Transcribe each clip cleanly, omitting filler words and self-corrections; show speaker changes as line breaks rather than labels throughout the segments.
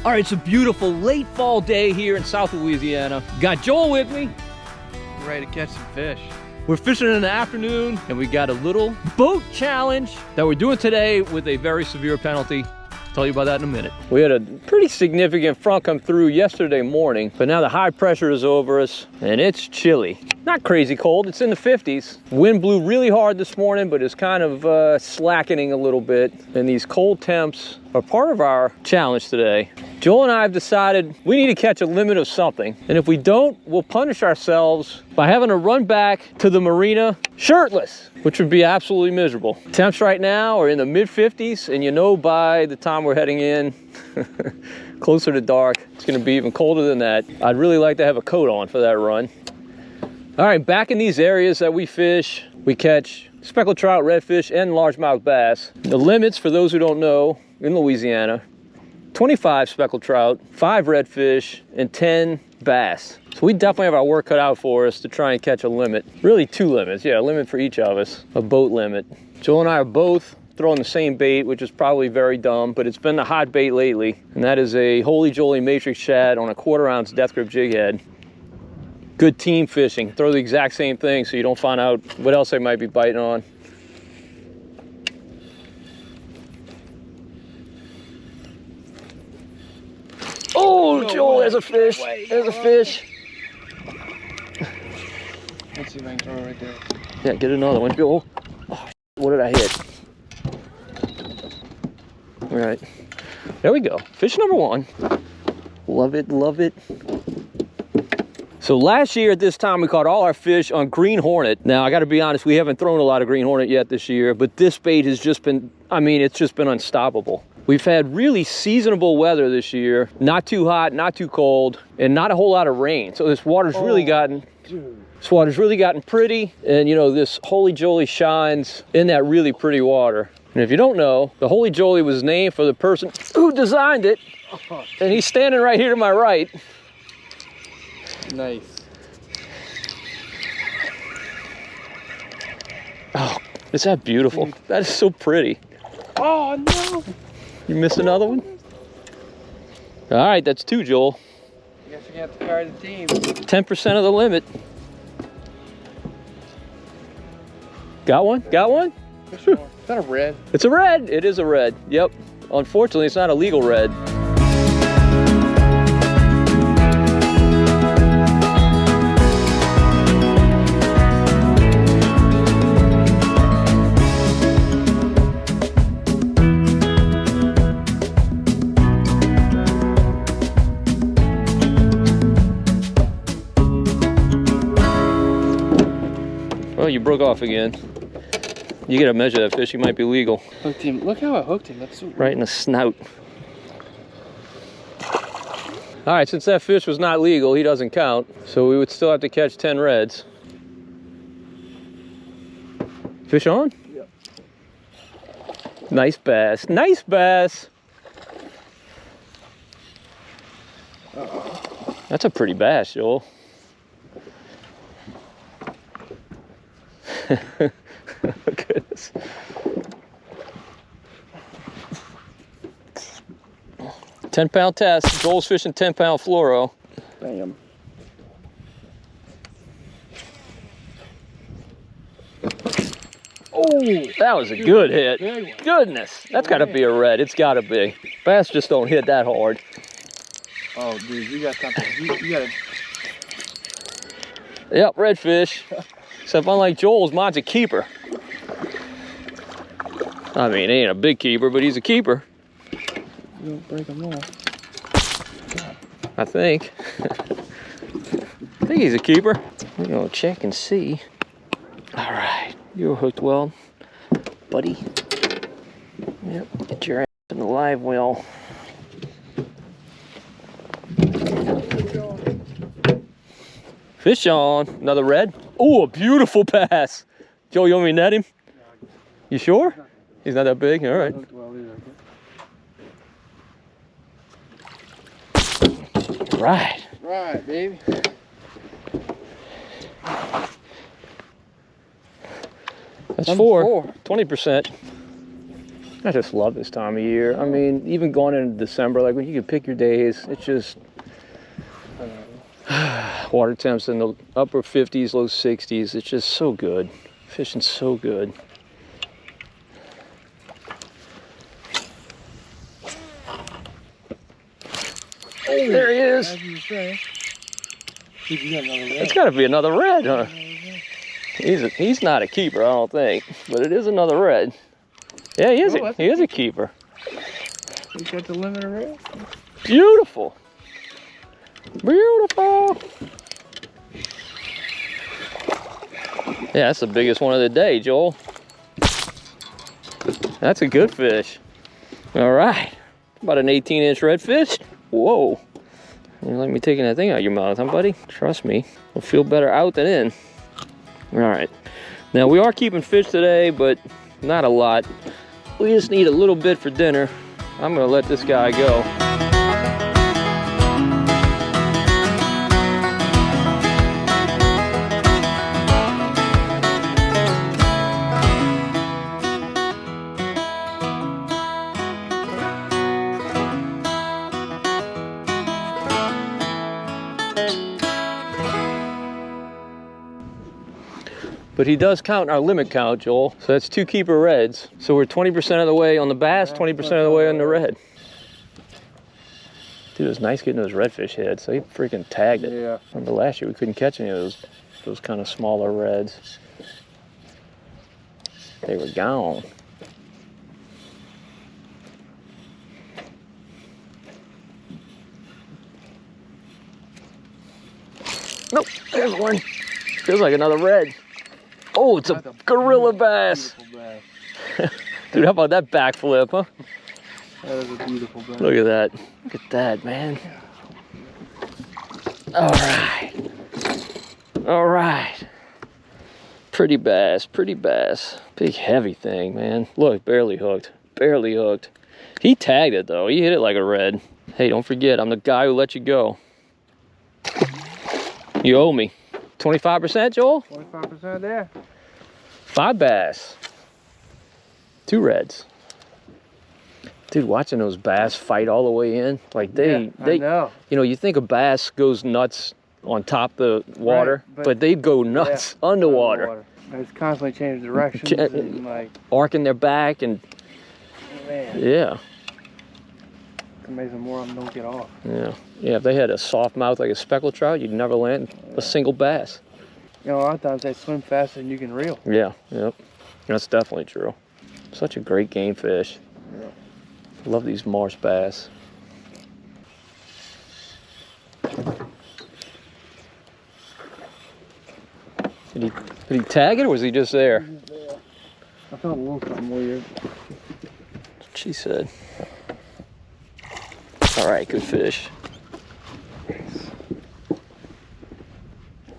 All right, it's a beautiful late fall day here in South Louisiana. Got Joel with me.
I'm ready to catch some fish.
We're fishing in the afternoon, and we got a little boat challenge that we're doing today with a very severe penalty. I'll tell you about that in a minute. We had a pretty significant front come through yesterday morning, but now the high pressure is over us, and it's chilly. Not crazy cold, it's in the 50s. Wind blew really hard this morning, but it's kind of slackening a little bit, and these cold temps are part of our challenge today. Joel and I have decided we need to catch a limit of something, and if we don't, we'll punish ourselves by having to run back to the marina shirtless, which would be absolutely miserable. Temps right now are in the mid 50s, and you know by the time we're heading in closer to dark, it's gonna be even colder than that. I'd really like to have a coat on for that run. All right, back in these areas that we fish, we catch speckled trout, redfish, and largemouth bass. The limits, for those who don't know, in Louisiana, 25 speckled trout, 5 redfish, and 10 bass. So we definitely have our work cut out for us to try and catch a limit. Really 2 limits, yeah, a limit for each of us, a boat limit. Joel and I are both throwing the same bait, which is probably very dumb, but it's been the hot bait lately, and that is a Holy Jolly matrix shad on a 1/4 ounce death grip jig head. Good team fishing. Throw the exact same thing so you don't find out what else they might be biting on. Oh, Joel, there's a fish. There's a fish.
Let's see if I can throw it right there.
Yeah, get another one, Joel. Oh, what did I hit? All right, there we go. Fish number 1. Love it, love it. So last year at this time, we caught all our fish on green hornet. Now, I gotta be honest, we haven't thrown a lot of green hornet yet this year, but this bait has just been, I mean, it's just been unstoppable. We've had really seasonable weather this year. Not too hot, not too cold, and not a whole lot of rain. So this water's really gotten, this water's really gotten pretty. And you know, this Holy Jolly shines in that really pretty water. And if you don't know, the Holy Jolly was named for the person who designed it. And he's standing right here to my right.
Nice.
Oh, is that beautiful? That is so pretty.
Oh no!
You missed another one? All right, that's 2, Joel.
I guess you have to carry the team.
10% of the limit. Got one? Got one?
Is that a red?
It's a red. It is a red. Yep. Unfortunately, it's not a legal red. Well, you broke off again. You gotta measure that fish, he might be legal.
Hooked him. Look how I hooked him. That's so
right in the snout. All right, since that fish was not legal, he doesn't count. So we would still have to catch 10 reds. Fish on?
Yep.
Nice bass. Nice bass.
Uh-oh.
That's a pretty bass, Joel. Goodness. £10 test. Joel's fishing 10-pound fluoro.
Bam.
Oh, that was a good hit. Goodness, that's got to be a red. It's got to be. Bass just don't hit that hard.
Oh, dude, you got something. You got to.
Yep, redfish. Except unlike Joel's, mine's a keeper. I mean, he ain't a big keeper, but he's a keeper.
You don't break them off.
I think. I think he's a keeper. We're gonna check and see. All right, you're hooked well, buddy. Yep, get your ass in the live well. Fish on, another red. Oh, a beautiful bass. Joe, you want me to net him? You sure? He's not that big, all right. Right.
Right, baby.
That's 4. 20%. I just love this time of year. I mean, even going into December, like when you can pick your days, it's just water temps in the upper 50s, low 60s. It's just so good. Fishing's so good. There he is.
As you say. Dude, you got another red.
It's got to be another red, huh? He's not a keeper, I don't think, but it is another red. Yeah, he is a keeper.
You got the limit of red?
Beautiful. Beautiful. Yeah, that's the biggest one of the day, Joel. That's a good fish. All right. About an 18-inch redfish. Whoa. You like me taking that thing out of your mouth, huh, buddy? Trust me. We'll feel better out than in. All right. Now, we are keeping fish today, but not a lot. We just need a little bit for dinner. I'm going to let this guy go. But he does count our limit count, Joel. So that's 2 keeper reds. So we're 20% of the way on the bass, 20% of the way on the red. Dude, it was nice getting those redfish heads. They freaking tagged it.
Yeah.
Remember last year we couldn't catch any of those kind of smaller reds. They were gone. Nope, there's one. Feels like another red. Oh, it's a gorilla bass.
Bass.
Dude, how about that backflip, huh?
That is a beautiful bass.
Look at that. Look at that, man. All right. All right. Pretty bass, pretty bass. Big heavy thing, man. Look, barely hooked. Barely hooked. He tagged it, though. He hit it like a red. Hey, don't forget, I'm the guy who let you go. You owe me. 25%, Joel?
25% there.
5 bass. 2 reds. Dude, watching those bass fight all the way in, like they
I know.
You know, you think a bass goes nuts on top of the water,
Right,
but they go nuts underwater.
It's constantly changing directions and like
arcing their back and
man.
yeah.
It's amazing more of them don't get off.
Yeah. Yeah, if they had a soft mouth like a speckled trout, you'd never land a single bass.
You know, a lot of times they swim faster than you can reel.
Yeah, yep. That's definitely true. Such a great game fish.
Yeah.
Love these marsh bass. Did he tag it or was he just there?
I felt a little something weird.
That's what she said. All right, good fish.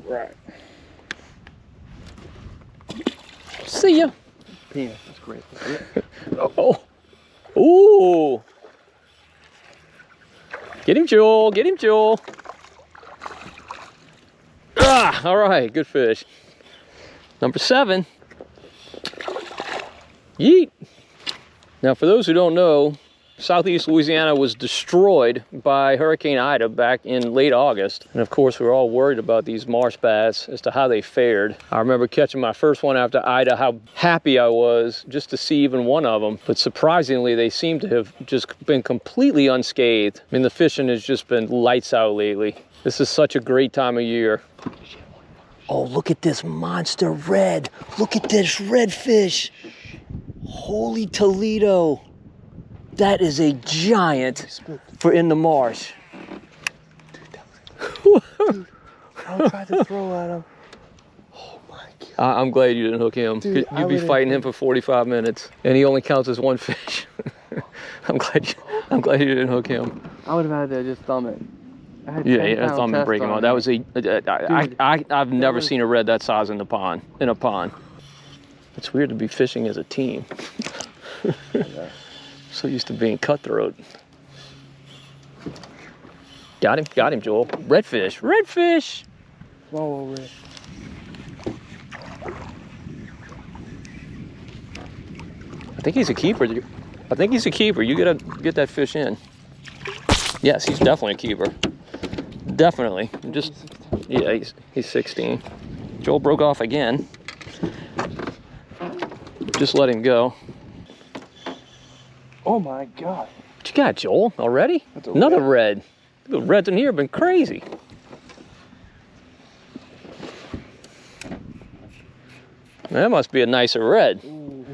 Right.
See ya.
Penis, that's great.
Oh. Ooh. Get him, Joel. Get him, Joel. Ah, all right, good fish. Number 7. Yeet. Now, for those who don't know, Southeast Louisiana was destroyed by Hurricane Ida back in late August. And of course, we were all worried about these marsh bass as to how they fared. I remember catching my first one after Ida, how happy I was just to see even one of them. But surprisingly, they seem to have just been completely unscathed. I mean, the fishing has just been lights out lately. This is such a great time of year. Oh, look at this monster red. Look at this redfish. Holy Toledo. That is a giant for in the marsh.
Dude, I tried to throw at him. Oh my God.
I'm glad you didn't hook him.
Dude,
You'd be fighting him for 45 minutes, and he only counts as 1 fish. I'm glad you didn't hook him.
I would have had to just thumb it. I had
Yeah, thumb and break him out. That was I've never seen a red that size in a pond. It's weird to be fishing as a team.
Yeah.
So used to being cutthroat. Got him, Joel. Redfish, redfish.
Small red.
I think he's a keeper. I think he's a keeper. You gotta get that fish in. Yes, he's definitely a keeper. Definitely. Just, yeah, he's 16. Joel broke off again. Just let him go.
Oh my God.
What you got, Joel? Already? Another red. The reds in here have been crazy. That must be a nicer red.
Dude,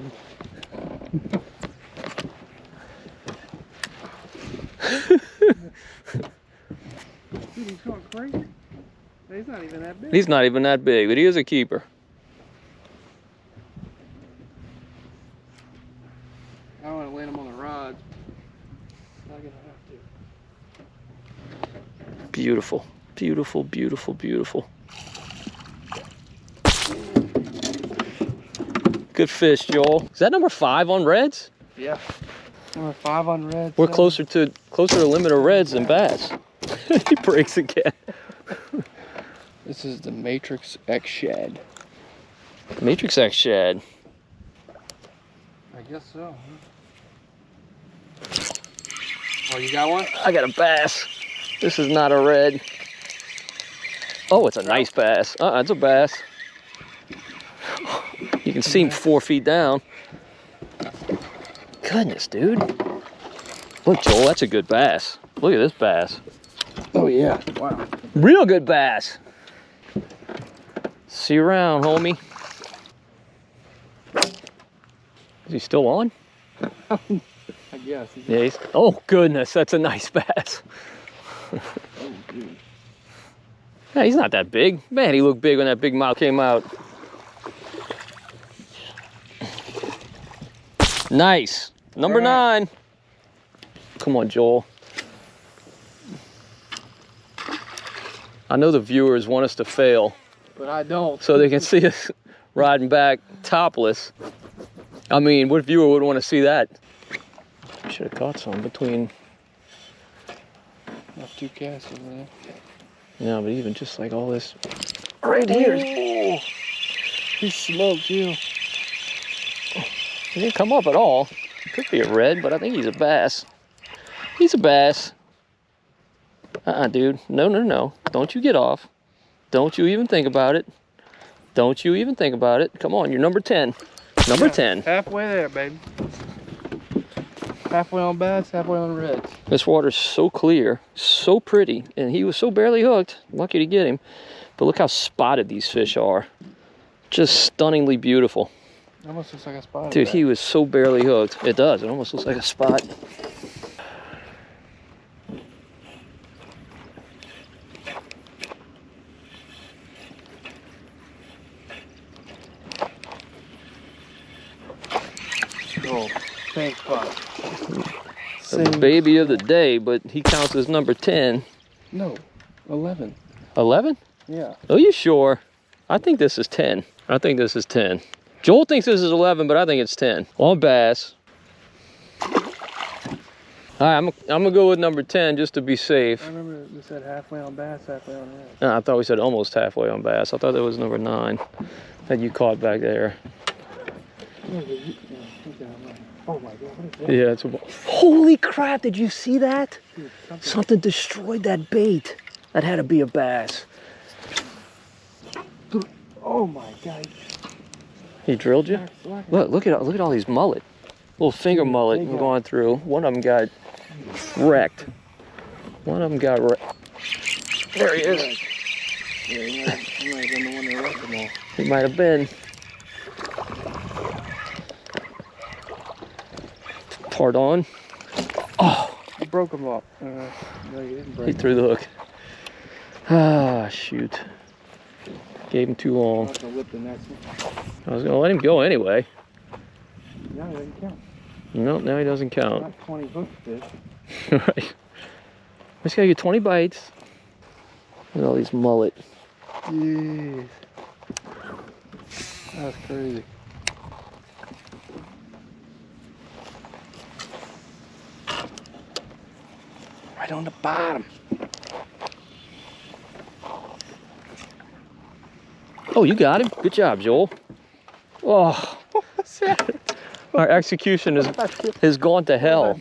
he's going crazy. He's not even that big.
He's not even that big, but he is a keeper.
I want to land him on the rods. Not gonna have to.
Beautiful, beautiful, beautiful, beautiful. Good fish, Joel. Is that number 5 on reds?
Yeah. Number 5 on reds.
We're closer to limit of reds than bass. He breaks again.
This is the Matrix X Shad.
Matrix X Shad.
I guess so. Huh? Oh, you got one?
I got a bass. This is not a red. Oh, it's a nice bass. It's a bass. You can see him 4 feet down. Goodness, dude. Look, Joel, that's a good bass. Look at this bass.
Oh, yeah. Wow.
Real good bass. See you around, homie. Is he still on?
I guess.
Yeah, he's... Oh, goodness, that's a nice bass.
Oh, dude.
Yeah, he's not that big. Man, he looked big when that big mouth came out. Nice. Number 9. Come on, Joel. I know the viewers want us to fail,
But I don't.
so they can see us riding back topless. I mean, what viewer would want to see that? Should have caught some between.
Not 2 casts over there.
No, but even just like all this right here.
Oh, he smoked you.
He didn't come up at all. It could be a red, but I think he's a bass. He's a bass. Dude. No, no, no. Don't you get off. Don't you even think about it. Don't you even think about it. Come on, you're number 10. Number 10.
Halfway there, baby. Halfway on bass, halfway on reds.
This water's so clear, so pretty, and he was so barely hooked. Lucky to get him. But look how spotted these fish are. Just stunningly beautiful.
Almost looks like a spot.
Dude, he was so barely hooked. It does. It almost looks like a spot.
Oh, same spot.
The baby of the day, but he counts as number 10.
No, 11.
11?
Yeah.
Are you sure? I think this is 10. I think this is 10. Joel thinks this is 11, but I think it's 10. On bass. All right, I'm gonna go with number 10 just to be safe.
I remember you said halfway on bass, halfway on reds.
No, I thought we said almost halfway on bass. I thought that was number 9 that you caught back there.
Oh my God, what is that?
Yeah, it's a... Holy crap, did you see that?
Dude,
Something destroyed that bait. That had to be a bass.
Oh my God.
He drilled you? Look at all these mullet. Little finger mullet going through. One of them got wrecked. One of them got wrecked. There he is.
Yeah, he might have been the one that wrecked them all.
He might have been. Pardon. Oh,
He broke them up. No, he didn't break
he threw the hook. Ah, shoot. Gave him too long.
I'll have to whip the next one.
I was gonna let him go anyway.
No, he doesn't count.
Nope, now he doesn't count.
Not 20 hook fish.
Right. Just gotta get 20 bites. Look at all these mullet.
Jeez. That's crazy. Right on the bottom.
Oh, you got him. Good job, Joel. Oh,
What's that?
Our execution has gone to hell.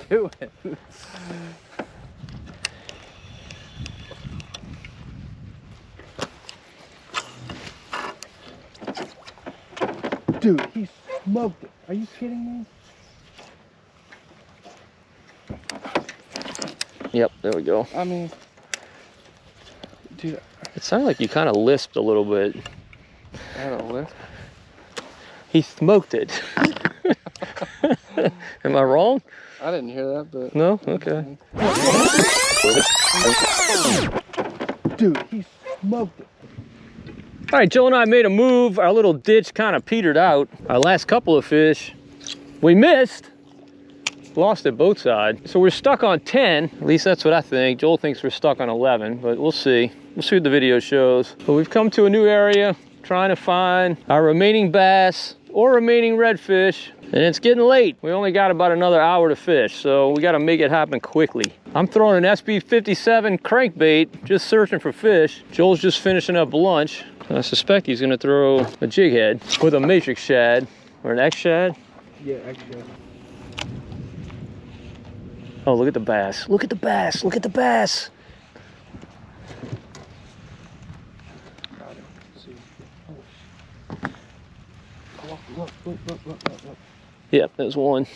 Dude, he smoked it. Are you kidding me?
Yep, there we go.
I mean, dude.
It sounded like you kind of lisped a little bit.
I had a lift.
He smoked it. Am I wrong?
I didn't hear that, but...
No? Okay.
Dude, he smoked it.
All right, Joe and I made a move. Our little ditch kind of petered out. Our last couple of fish, we missed. Lost it both sides. So we're stuck on 10. At least that's what I think. Joel thinks we're stuck on 11, but we'll see. We'll see what the video shows. But we've come to a new area, trying to find our remaining bass or remaining redfish. And it's getting late. We only got about another hour to fish, so we gotta make it happen quickly. I'm throwing an SB57 crankbait, just searching for fish. Joel's just finishing up lunch. I suspect he's gonna throw a jig head with a matrix shad, or an X shad.
Yeah, actually.
Oh, look at the bass. Look at the bass. Look at the bass.
Look.
Yep, there's one.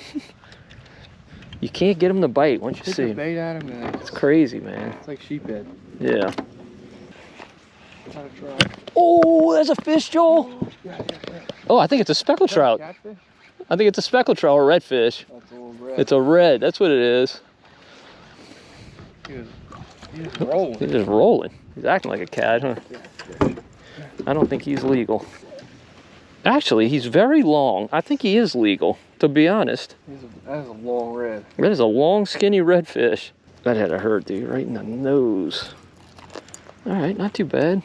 You can't get him to bite once you
Take
see
a
him.
bait at him and
It's crazy, man.
it's like sheephead.
Yeah.
Try to try.
Oh, there's a fish, Joel.
Yeah.
Oh, I think it's a speckled trout.
Catfish?
I think it's a speckled trout or redfish.
That's a little red.
It's a red. That's what it is.
He's rolling.
He's just rolling. He's acting like a cat, huh? I don't think he's legal. Actually, he's very long. I think he is legal, to be honest.
That is a long red.
That is a long, skinny redfish. That had to hurt, dude, right in the nose. All right, not too bad.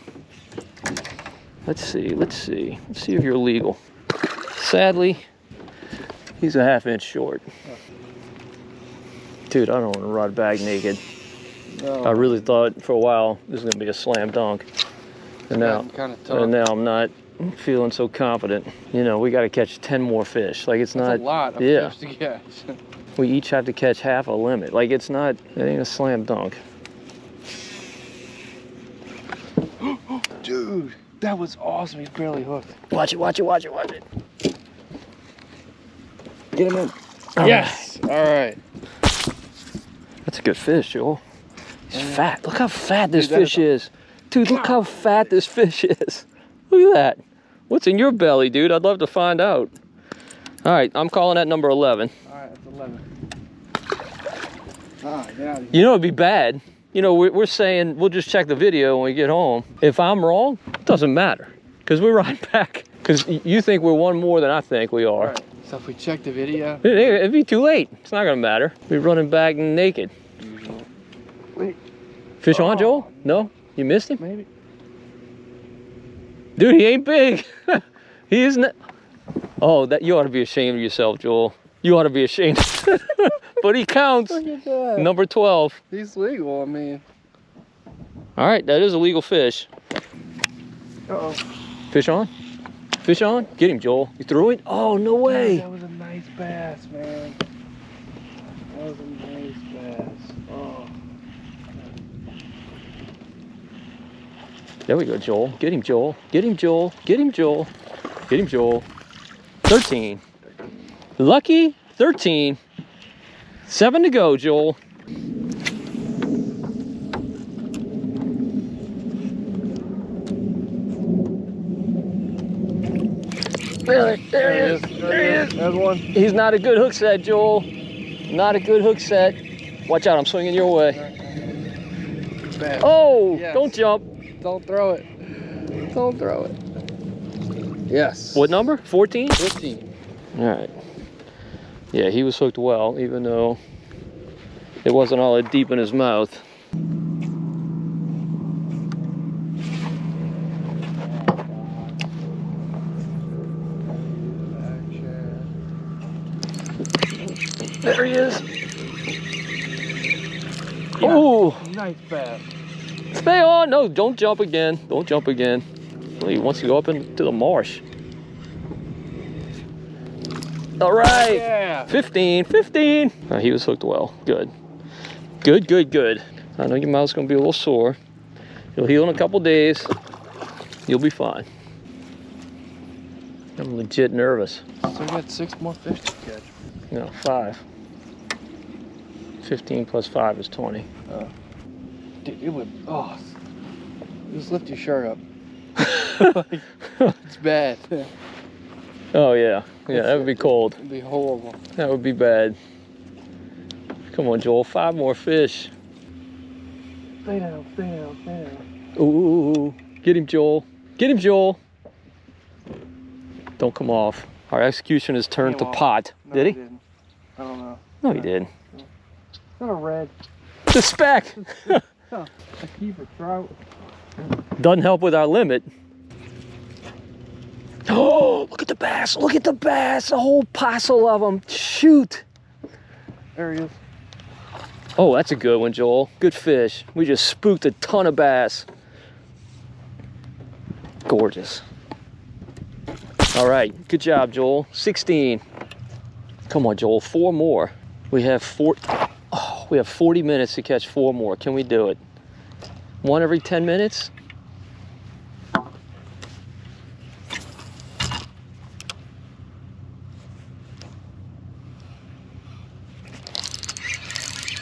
Let's see if you're legal. Sadly, he's a half-inch short. Dude, I don't want to rod bag naked.
No.
I really thought for a while this was gonna be a slam dunk. And now I'm not feeling so confident. You know, we gotta catch 10 more fish. Like, it's
That's
not
a lot of
yeah.
fish to catch.
We each have to catch half a limit. Like, it ain't a slam dunk.
Dude, that was awesome. He's barely hooked.
Watch it.
Get him in.
All
Yes. All right.
That's a good fish, Joel. He's fat. Look how fat this
Dude,
fish is. Dude, look how fat this fish is. Look at that. What's in your belly, dude? I'd love to find out. All right, I'm calling that number 11.
All right, that's 11. Ah, get out of here.
You know, it'd be bad. You know, we're saying we'll just check the video when we get home. If I'm wrong, it doesn't matter, because we're right back. Because you think we're one more than I think we are.
All right. So if we check the video,
It'd be too late. It's not gonna matter. We're running back naked.
wait,
Fish on, Joel? No? You missed him?
maybe.
Dude, he ain't big. He isn't. Oh, that you ought to be ashamed of yourself, Joel. You ought to be ashamed. But he counts.
Look at that.
Number 12.
He's legal. I mean.
All right, that is a legal fish.
Uh-oh.
Fish on? Fish on? Get him, Joel. You threw it? Oh, no way.
That was a nice bass, man. That was a nice bass. Oh.
There we go, Joel. Get him, Joel. Get him, Joel. Get him, Joel. Get him, Joel. 13. Lucky 13. 7 to go, Joel. There he is. There he is.
There's one.
He's not a good hook set, Joel. Not a good hook set. Watch out, I'm swinging your way.
Bass.
Oh,
Yes.
don't jump.
Don't throw it. Don't throw it. Yes.
What number? 14?
15.
All right. Yeah, he was hooked well, even though it wasn't all that deep in his mouth. There he is.
Yeah.
Oh,
Nice bass.
stay on. No, don't jump again. Don't jump again. Well, he wants to go up into the marsh. All right.
Yeah.
15, 15. Oh, he was hooked well. Good. Good, good, good. I know your mouth's gonna be a little sore. You'll heal in a couple days. You'll be fine. I'm legit nervous.
So we got 6 more fish to catch.
No, 5. 15 plus 5 is 20.
Dude, it would, just lift your shirt up. It's bad.
Oh yeah, yeah, that would be cold.
It'd be horrible.
That would be bad. Come on, Joel, 5 more fish.
Stay down, stay down, stay down.
Ooh, get him, Joel. Get him, Joel. Don't come off. Our execution has turned to pot.
No,
Did he?
Didn't. I don't know.
No, he did.
It's not a red.
The speck.
A keeper trout.
Doesn't help with our limit. Oh, look at the bass. Look at the bass. A whole parcel of them. Shoot.
There he is.
Oh, that's a good one, Joel. Good fish. We just spooked a ton of bass. Gorgeous. All right, good job, Joel. 16. Come on, Joel, 4 more. We have 40 minutes to catch 4 more. Can we do it? 1 every 10 minutes?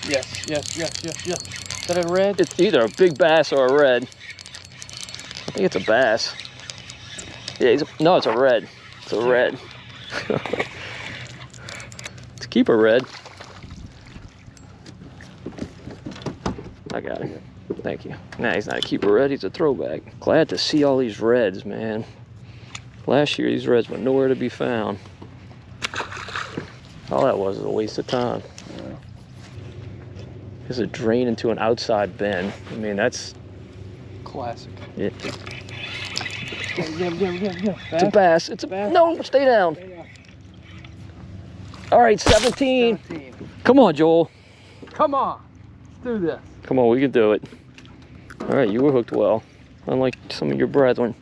Yes, yes, yes, yes, yes. Is that a red?
It's either a big bass or a red. I think it's a bass. Yeah, no, it's a red. It's a red. To keep a red. I got it. Thank you. Nah, he's not a keeper red, he's a throwback. Glad to see all these reds, man. Last year, these reds were nowhere to be found. All that was a waste of time.
Yeah.
There's a drain into an outside bend. I mean, that's...
Classic.
It.
Yeah.
It's a bass. It's a
bass.
No, stay down. All right, 17.
17.
Come on, Joel.
Come on. Let's do this.
Come on, we can do it. All right, you were hooked well, unlike some of your brethren.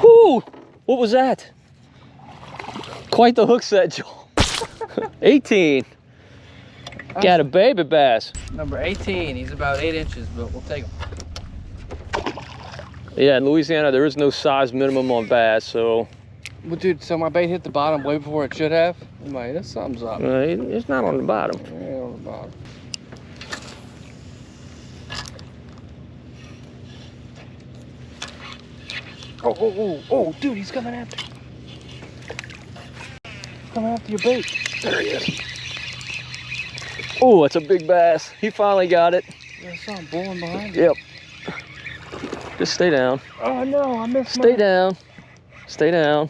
Whoo! What was that? Quite the hook set, Joel. 18. Got a baby bass.
Number 18. He's about 8 inches, but we'll take him.
Yeah, in Louisiana, there is no size minimum on bass, so...
Well, dude, so my bait hit the bottom way before it should have. I'm like, this something's up.
It's not on the bottom.
Yeah, on the bottom. Oh, dude, he's coming after you. Coming after your bait.
There he is. Oh, that's a big bass. He finally got it.
Yeah, I saw him blowing behind you.
Yep. Just stay down.
Oh, no, I missed
Stay down. Stay down.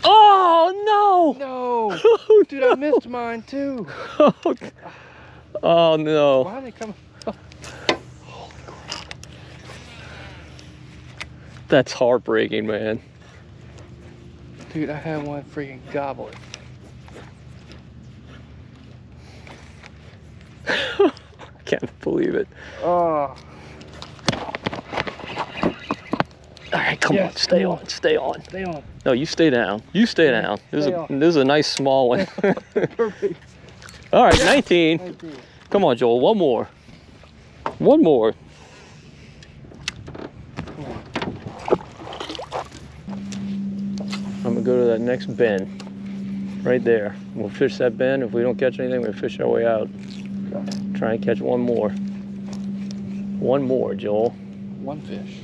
Oh, no!
No! Dude, I missed mine, too.
Oh, no.
Why did they come?
That's heartbreaking, man.
Dude, I had one freaking gobbler.
I can't believe it.
Oh.
All right, come on, stay on, stay on.
Stay on.
No, you stay down. You stay down. This is a nice small one.
Perfect.
All right, 19. Come on, Joel, one more. One more. I'm gonna go to that next bend, right there. We'll fish that bend. If we don't catch anything, we'll fish our way out. Try and catch one more. One more, Joel.
One fish.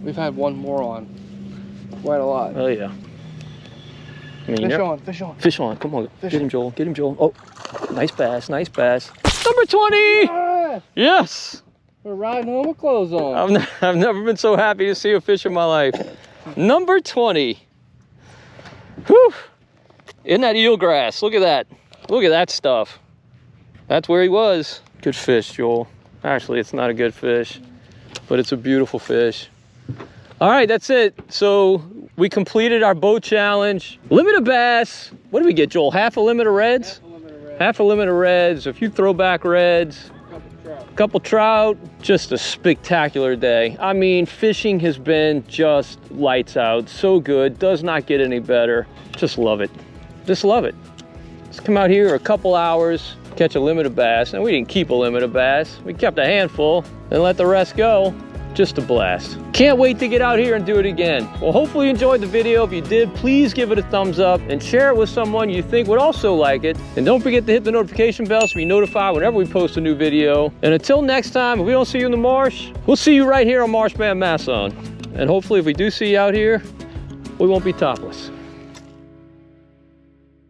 We've had one more on. Quite a lot.
Oh yeah. I mean,
Fish on, fish on.
Fish on, come on.
Fish
Get him, Joel. Get him, Joel. Oh, nice bass, nice bass. Number 20!
Ah,
Yes!
we're riding home with clothes on.
I've never been so happy to see a fish in my life. Number 20. Whew. Isn't that eelgrass? Look at that. Look at that stuff. That's where he was. Good fish, Joel. Actually, it's not a good fish, but it's a beautiful fish. All right, that's it. So we completed our boat challenge. Limit of bass. What did we get, Joel? Half a limit of reds?
Half a limit of red.
Half a limit of reds, a few throwback reds.
Couple Couple trout.
Just a spectacular day. I mean, fishing has been just lights out. So good, does not get any better. Just love it. Just love it. Let's come out here a couple hours, catch a limit of bass. And we didn't keep a limit of bass. We kept a handful and let the rest go. Just a blast. Can't wait to get out here and do it again. Well, hopefully you enjoyed the video. If you did, please give it a thumbs up and share it with someone you think would also like it. And don't forget to hit the notification bell so you're notified whenever we post a new video. And until next time, if we don't see you in the marsh, we'll see you right here on Marshman Masson. And hopefully if we do see you out here, we won't be topless.